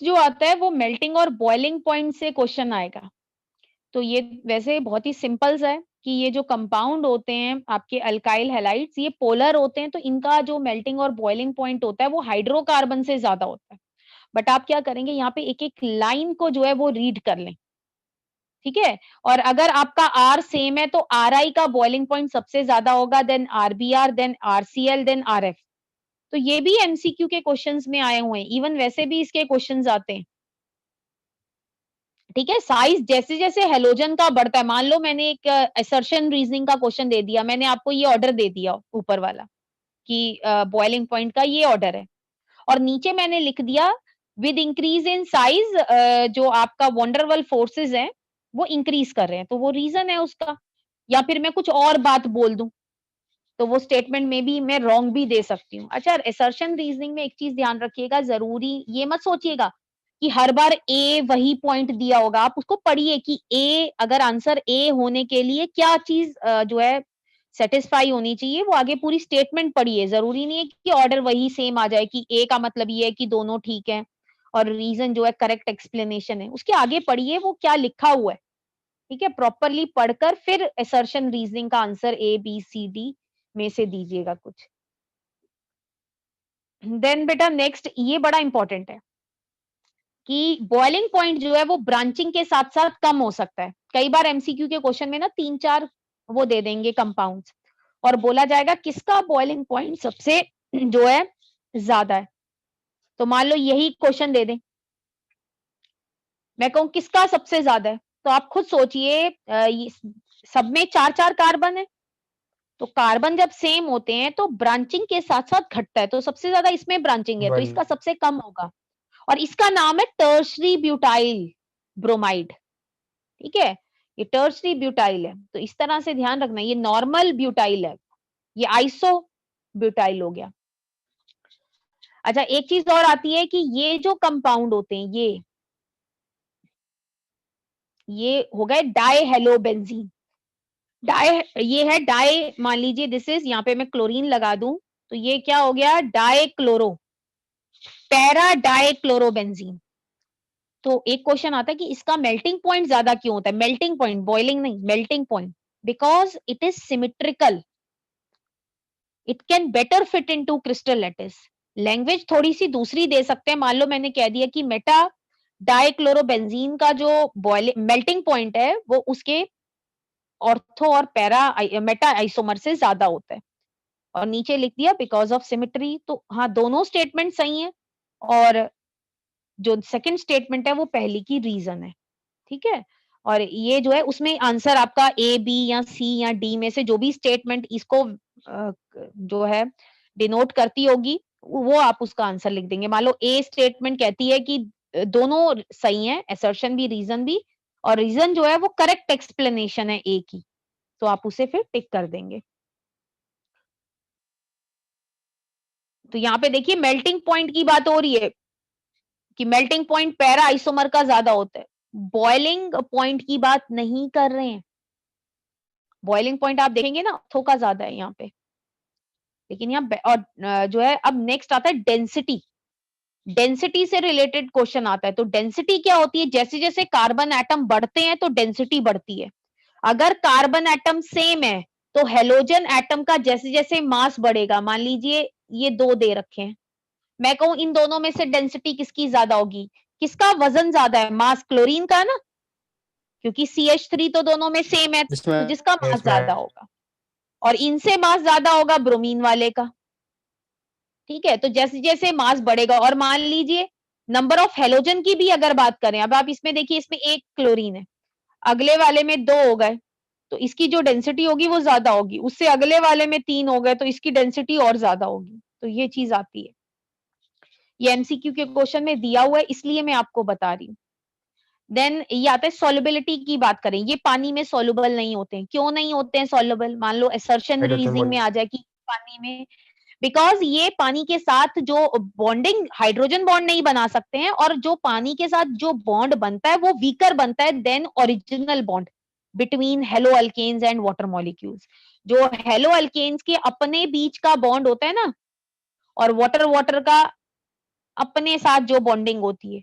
जो आता है वो मेल्टिंग और बॉइलिंग पॉइंट से क्वेश्चन आएगा। तो ये वैसे बहुत ही सिंपल सा है कि ये जो कंपाउंड होते हैं आपके अल्काइल हैलाइड्स, ये पोलर होते हैं, तो इनका जो मेल्टिंग और बॉइलिंग पॉइंट होता है वो हाइड्रोकार्बन से ज्यादा होता है। बट आप क्या करेंगे, यहाँ पे एक एक लाइन को जो है वो रीड कर लें, ठीक है। और अगर आपका आर सेम है तो आर आई का बॉइलिंग पॉइंट सबसे ज्यादा होगा, then RBR, then RCL, then RF. तो ये भी एमसीक्यू के क्वेश्चंस में आए हुए हैं, इवन वैसे भी इसके क्वेश्चंस आते हैं, ठीक है। साइज जैसे जैसे हेलोजन का बढ़ता है, मान लो मैंने एक असर्शन रीजनिंग का क्वेश्चन दे दिया, मैंने आपको ये ऑर्डर दे दिया ऊपर वाला कि बॉइलिंग पॉइंट का ये ऑर्डर है, और नीचे मैंने लिख दिया विद इंक्रीज इन साइज जो आपका वंडरवल फोर्सेस हैं वो इंक्रीज कर रहे हैं, तो वो रीजन है उसका। या फिर मैं कुछ और बात बोल दूं तो वो स्टेटमेंट में भी मैं रॉन्ग भी दे सकती हूँ। अच्छा, असर्शन रीजनिंग में एक चीज ध्यान रखिएगा, जरूरी ये मत सोचिएगा कि हर बार ए वही पॉइंट दिया होगा। आप उसको पढ़िए कि ए, अगर आंसर ए होने के लिए क्या चीज जो है सेटिस्फाई होनी चाहिए, वो आगे पूरी स्टेटमेंट पढ़िए। जरूरी नहीं है कि ऑर्डर वही सेम आ जाए कि ए का मतलब ये है कि दोनों ठीक है और रीजन जो है करेक्ट एक्सप्लेनेशन है, उसके आगे पढ़िए वो क्या लिखा हुआ है, ठीक है। प्रॉपरली पढ़कर फिर असर्शन रीजनिंग का answer A B C D में से दीजिएगा कुछ। देन बेटा नेक्स्ट ये बड़ा इंपॉर्टेंट है कि बॉइलिंग पॉइंट जो है वो ब्रांचिंग के साथ साथ कम हो सकता है। कई बार एमसीक्यू के क्वेश्चन में ना 3-4 वो दे देंगे कंपाउंड्स, और बोला जाएगा किसका बॉइलिंग पॉइंट सबसे जो है ज्यादा है। तो मान लो यही क्वेश्चन दे दें, मैं कहूं किसका सबसे ज्यादा है, तो आप खुद सोचिए सब में 4-4 कार्बन है, तो कार्बन जब सेम होते हैं तो ब्रांचिंग के साथ साथ घटता है, तो सबसे ज्यादा इसमें ब्रांचिंग है तो वही। इसका सबसे कम होगा। और इसका नाम है टर्शरी ब्यूटाइल ब्रोमाइड, ठीक है। ये टर्शरी ब्यूटाइल है, तो इस तरह से ध्यान रखना, ये नॉर्मल ब्यूटाइल है, ये आइसो ब्यूटाइल हो गया। अच्छा, एक चीज और आती है कि ये जो कंपाउंड होते हैं ये हो गए डाई हेलोबेंजीन। डाई, ये है डाई, मान लीजिए दिस इज, यहाँ पे मैं क्लोरीन लगा दूं तो ये क्या हो गया, dichloro, para dichlorobenzene. तो एक क्वेश्चन आता है कि इसका मेल्टिंग पॉइंट ज्यादा क्यों होता है, मेल्टिंग पॉइंट, बॉइलिंग नहीं, melting point, because it is symmetrical, it can better fit into crystal lattice. Language थोड़ी सी दूसरी दे सकते हैं, मान लो मैंने कह दिया कि मेटा डाइक्लोरोबेंजीन का जो बॉइलिंग मेल्टिंग पॉइंट है वो उसके ऑर्थो और पैरा मेटा आइसोमर से ज्यादा होता है, और नीचे लिख दिया बिकॉज ऑफ सिमेट्री। तो हाँ, दोनों स्टेटमेंट सही है, और जो सेकंड स्टेटमेंट है वो पहली की रीजन है, ठीक है। और ये जो है उसमें आंसर आपका ए बी या सी या डी में से जो भी स्टेटमेंट इसको जो है डिनोट करती होगी वो आप उसका आंसर लिख देंगे। मान लो ए स्टेटमेंट कहती है कि दोनों सही है, असर्शन भी रीजन भी, और रीजन जो है वो करेक्ट एक्सप्लेनेशन है ए की, तो आप उसे फिर टिक कर देंगे। तो यहाँ पे देखिए मेल्टिंग पॉइंट की बात हो रही है कि मेल्टिंग पॉइंट पैरा आइसोमर का ज्यादा होता है, बॉइलिंग पॉइंट की बात नहीं कर रहे हैं। बॉइलिंग पॉइंट आप देखेंगे ना थो का ज्यादा है यहाँ पे, लेकिन यहाँ और जो है अब नेक्स्ट आता है डेंसिटी। डेंसिटी से रिलेटेड क्वेश्चन आता है, तो डेंसिटी क्या होती है, जैसे जैसे कार्बन एटम बढ़ते हैं तो डेंसिटी बढ़ती है। अगर कार्बन एटम सेम है तो हेलोजन एटम का जैसे जैसे मास बढ़ेगा, मान लीजिए ये दो दे रखे हैं, मैं कहूं इन दोनों में से डेंसिटी किसकी ज्यादा होगी, किसका वजन ज्यादा है, मास क्लोरीन का ना, क्योंकि CH3 तो दोनों में सेम है, तो इसमें जिसका मास इसमें ज्यादा होगा, और इनसे मास ज्यादा होगा ब्रोमीन वाले का, ठीक है। तो जैसे जैसे मास बढ़ेगा, और मान लीजिए नंबर ऑफ हेलोजन की भी अगर बात करें, अब आप इसमें देखिए इसमें एक क्लोरीन है, अगले वाले में दो हो गए, तो इसकी जो डेंसिटी होगी वो ज्यादा होगी, उससे अगले वाले में तीन हो गए तो इसकी डेंसिटी और ज्यादा होगी, तो ये चीज आती है। ये एमसीक्यू के क्वेश्चन में दिया हुआ है इसलिए मैं आपको बता रही हूँ। देन ये आता है सॉल्युबिलिटी की बात करें, ये पानी में सॉल्युबल नहीं होते हैं, क्यों नहीं होते हैं सॉल्युबल, मान लो असर्शन हाइड्रोजन रीजनिंग में बॉन्ड। आ जाए कि पानी में, बिकॉज ये पानी के साथ जो बॉन्डिंग, हाइड्रोजन बॉन्ड नहीं बना सकते हैं, और जो पानी के साथ जो बॉन्ड बनता है वो वीकर बनता है then original bond between haloalkanes and water molecules. जो हेलो अल्केन्स के अपने बीच का बॉन्ड होता है ना, और वाटर वाटर का अपने साथ जो बॉन्डिंग होती है,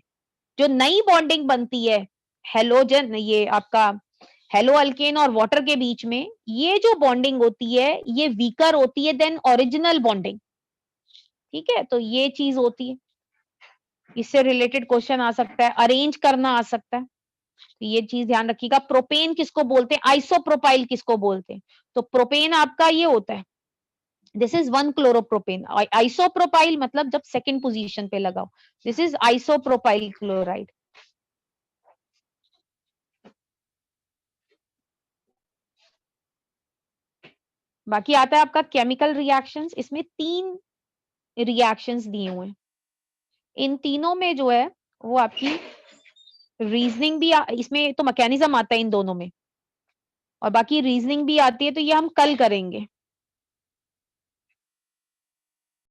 जो नई बॉन्डिंग बनती है हेलोजन, ये आपका हेलो अल्केन और वाटर के बीच में, ये जो बॉन्डिंग होती है ये वीकर होती है देन ओरिजिनल बॉन्डिंग। ठीक है, तो ये चीज होती है, इससे रिलेटेड क्वेश्चन आ सकता है, अरेंज करना आ सकता है, तो ये चीज ध्यान रखिएगा। प्रोपेन किसको बोलते हैं, आइसोप्रोपाइल किसको बोलते हैं, तो प्रोपेन आपका ये होता है, this is one chloropropane. Isopropyl मतलब जब सेकंड पोजीशन पे लगाओ, दिस इज आइसोप्रोपाइल क्लोराइड। बाकी आता है आपका केमिकल रिएक्शंस, इसमें 3 रिएक्शंस दिए हुए हैं, इन तीनों में जो है वो आपकी रीजनिंग भी इसमें तो मैकेनिज्म आता है इन दोनों में, और बाकी रीजनिंग भी आती है, तो ये हम कल करेंगे।